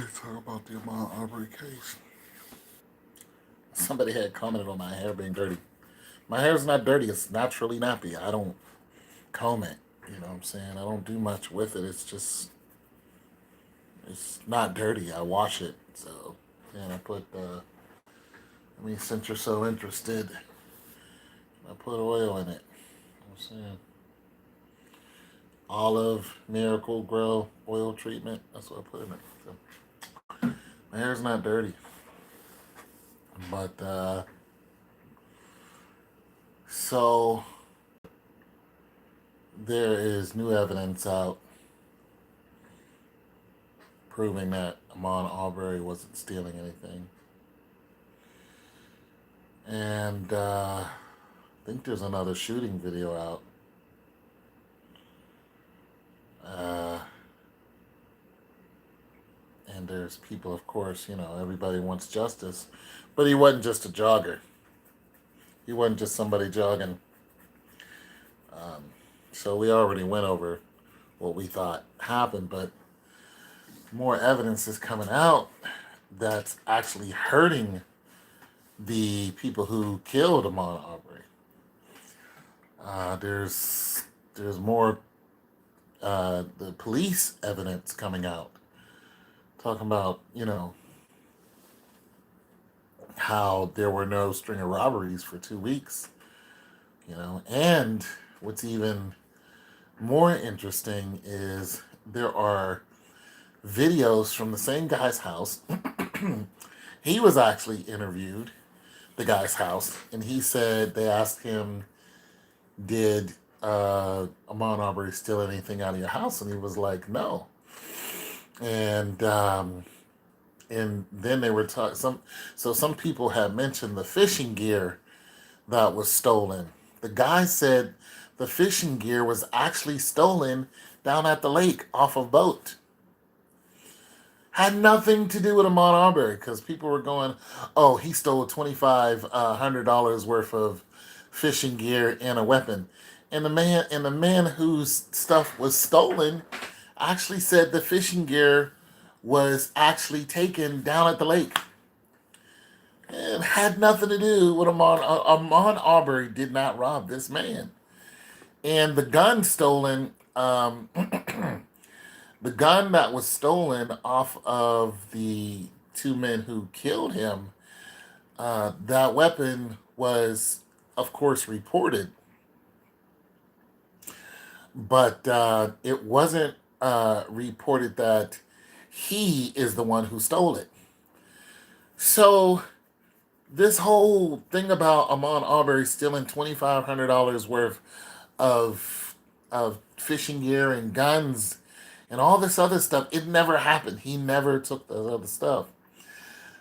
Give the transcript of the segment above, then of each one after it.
Talk about the Ahmaud Arbery case. Somebody had commented on my hair being dirty. My hair's not dirty. It's naturally nappy. I don't comb it. You know what I'm saying? I don't do much with it. It's not dirty. I wash it. So, and I put, since you're so interested, I put oil in it. I'm saying olive, miracle grow oil treatment. That's what I put in it. So, my hair's not dirty. But, so there is new evidence out proving that Ahmaud Arbery wasn't stealing anything. And I think there's another shooting video out. Uh, and there's people, of course, everybody wants justice. But he wasn't just a jogger, he wasn't just somebody jogging. Um, so we already went over what we thought happened, but more evidence is coming out that's actually hurting the people who killed Ahmaud Arbery. There's more the police evidence coming out talking about how there were no string of robberies for 2 weeks, and what's even more interesting is there are videos from the same guy's house. He was actually interviewed, the guy's house, and he said they asked him, did Ahmaud Arbery steal anything out of your house? And he was like, no. And then they were talking. Some people had mentioned the fishing gear that was stolen. The guy said the fishing gear was actually stolen down at the lake off a boat. Had nothing to do with Ahmaud Arbery because people were going, "Oh, he stole $2,500 worth of fishing gear and a weapon," and the man whose stuff was stolen actually said the fishing gear was actually taken down at the lake. It had nothing to do with Ahmaud. Ahmaud Arbery did not rob this man. And the gun stolen, the gun that was stolen off of the two men who killed him, that weapon was, of course, reported, but it wasn't reported that he is the one who stole it. So this whole thing about Ahmaud Arbery stealing $2,500 worth of fishing gear and guns and all this other stuff, it never happened. He never took the other stuff.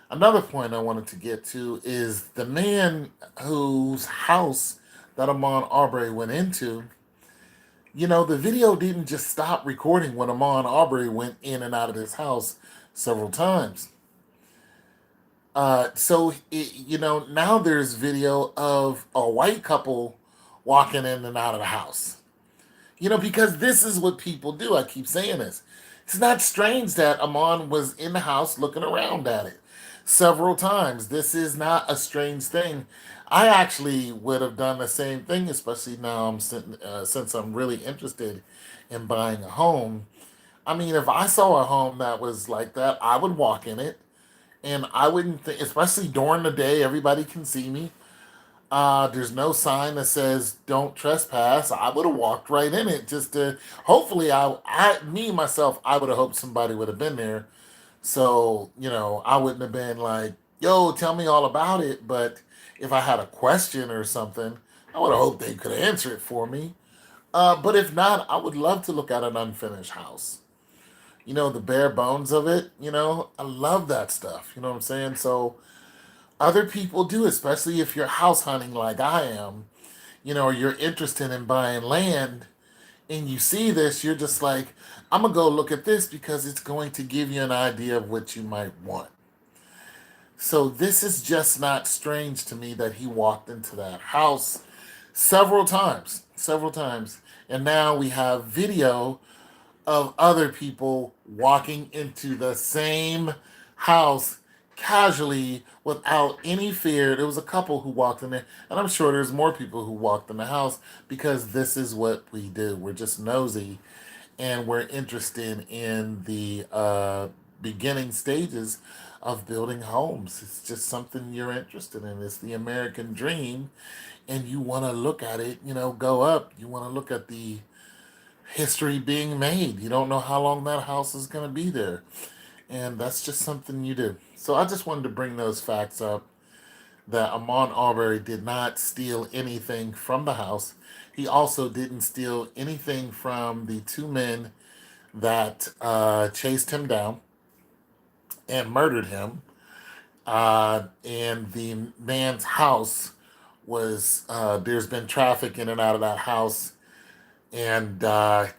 Another point I wanted to get to is the man whose house that Ahmaud Arbery went into. The video didn't just stop recording when Ahmaud Arbery went in and out of his house several times. Now there's video of a white couple walking in and out of the house. Because this is what people do. I keep saying this. It's not strange that Ahmaud was in the house looking around at it several times. This is not a strange thing. I actually would have done the same thing, especially now since I'm really interested in buying a home. I mean, if I saw a home that was like that, I would walk in it, and I wouldn't think, especially during the day, everybody can see me. There's no sign that says "Don't trespass." I would have walked right in it just to. Hopefully, me myself, I would have hoped somebody would have been there, so I wouldn't have been like, "Yo, tell me all about it." But if I had a question or something, I would have hoped they could answer it for me. But if not, I would love to look at an unfinished house. The bare bones of it. I love that stuff. You know what I'm saying? So other people do, especially if you're house hunting like I am, or you're interested in buying land and you see this, you're just like, I'm going to go look at this because it's going to give you an idea of what you might want. So this is just not strange to me that he walked into that house several times. And now we have video of other people walking into the same house casually without any fear. There was a couple who walked in there, and I'm sure there's more people who walked in the house because this is what we do. We're just nosy and we're interested in the beginning stages of building homes. It's just something you're interested in. It's the American dream, and you want to look at it, go up. You want to look at the history being made. You don't know how long that house is going to be there. And that's just something you do. So I just wanted to bring those facts up that Ahmaud Arbery did not steal anything from the house. He also didn't steal anything from the two men that chased him down and murdered him. And the man's house there's been traffic in and out of that house. And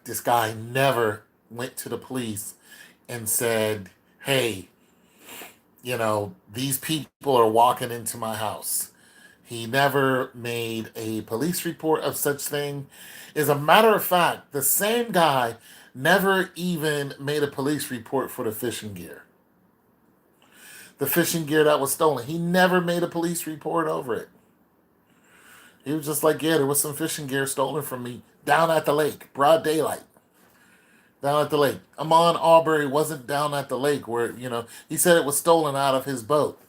this guy never went to the police and said, hey, these people are walking into my house. He never made a police report of such thing. As a matter of fact, the same guy never even made a police report for the fishing gear. The fishing gear that was stolen. He never made a police report over it. He was just like, yeah, there was some fishing gear stolen from me down at the lake, broad daylight. Down at the lake. Ahmaud Arbery wasn't down at the lake where, he said it was stolen out of his boat.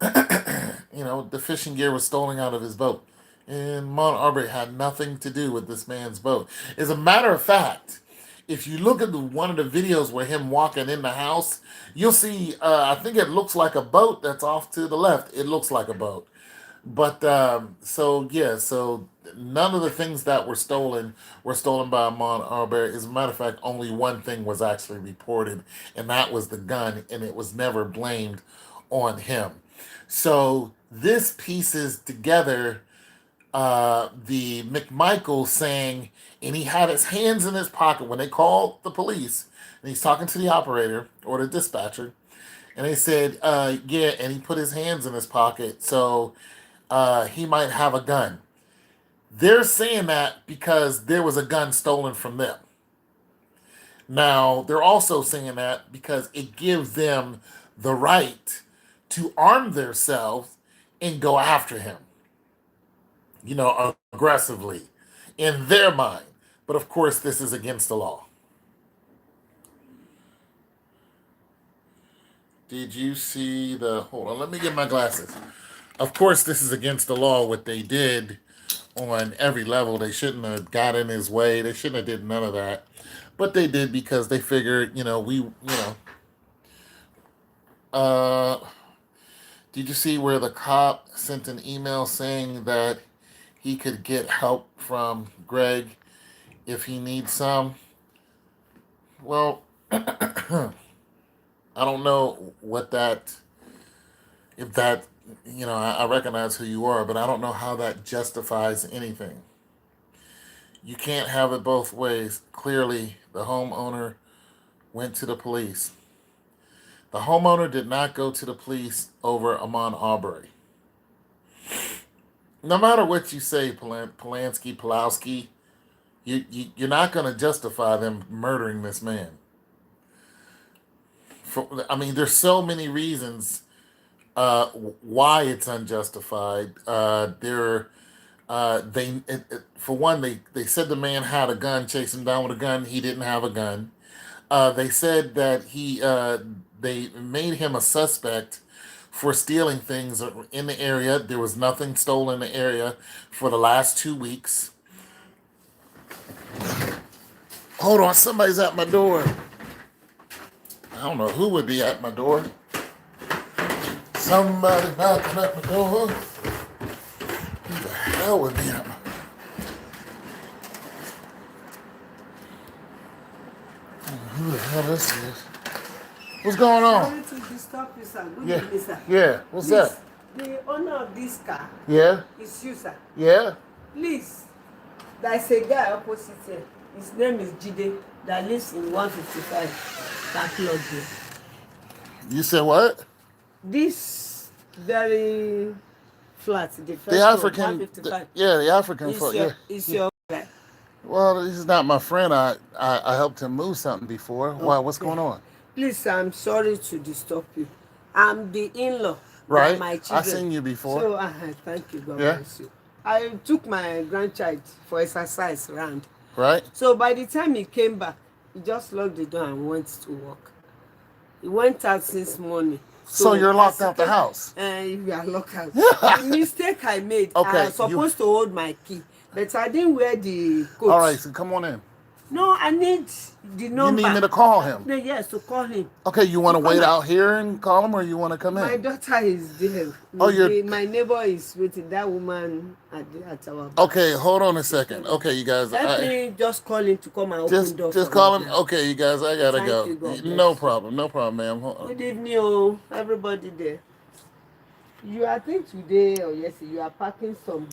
The fishing gear was stolen out of his boat. And Ahmaud Arbery had nothing to do with this man's boat. As a matter of fact, if you look at one of the videos where him walking in the house, you'll see, I think it looks like a boat that's off to the left. It looks like a boat. But so none of the things that were stolen by Ahmaud Arbery. As a matter of fact, only one thing was actually reported, and that was the gun, and it was never blamed on him. So this pieces together the McMichael saying, and he had his hands in his pocket when they called the police, and he's talking to the operator or the dispatcher, and they said, yeah, and he put his hands in his pocket, so he might have a gun. They're saying that because there was a gun stolen from them. Now, they're also saying that because it gives them the right to arm themselves and go after him, aggressively in their mind. But of course, this is against the law. Did you see hold on, let me get my glasses. Of course, this is against the law, what they did on every level. They shouldn't have got in his way. They shouldn't have did none of that. But they did because they figured, did you see where the cop sent an email saying that he could get help from Greg if he needs some? Well, I don't know if that, I recognize who you are, but I don't know how that justifies anything. You can't have it both ways. Clearly, the homeowner went to the police. The homeowner did not go to the police over Ahmaud Arbery. No matter what you say, Pulaski, you're not going to justify them murdering this man. There's so many reasons why it's unjustified. For one, they said the man had a gun, chased him down with a gun. He didn't have a gun. They said that they made him a suspect for stealing things in the area. There was nothing stolen in the area for the last 2 weeks. Hold on, somebody's at my door. I don't know who would be at my door. Somebody knocking at my door. Who the hell would be at my door? Who the hell this is? What's going on? Sorry to disturb you, sir. Good Yeah. evening, sir. Yeah. What's Please, that? the owner of this car Yeah. is you, sir. Yeah. Please, there's a guy opposite here. His name is Jide that lives in 155 Backlog here. You said what? This very flat, the first The floor, African. 155. The African. Is Folk, your, yeah. is your guy. Well, he's not my friend. I helped him move something before. Why? What's Okay. going on? Please, I'm sorry to disturb you. I'm the in-law. They are Right? my I children. seen you before. So, thank you. God Yeah. bless you. I took my grandchild for exercise round. Right? So by the time he came back, he just locked the door and went to work. He went out since morning. So So you're locked as he out the came, house. we are locked out. The mistake I made, I Okay. was supposed to hold my key, but I didn't wear the coat. All right. So come on in. No, I need the You need number. me to call him? No, yes, to call him. Okay. You want to To come wait and- out here and call him, or you want to come My in? daughter is there. Oh, you're- My neighbor is waiting. That woman at our back. Okay. Hold on a second. Okay, you guys. Help me just call him to come and open door Just for call me him. now. Okay, you guys. I gotta Thank go. you, God No bless problem. No problem, ma'am. Hold on. Good evening, oh, everybody there. You, I think today or yesterday, you are packing some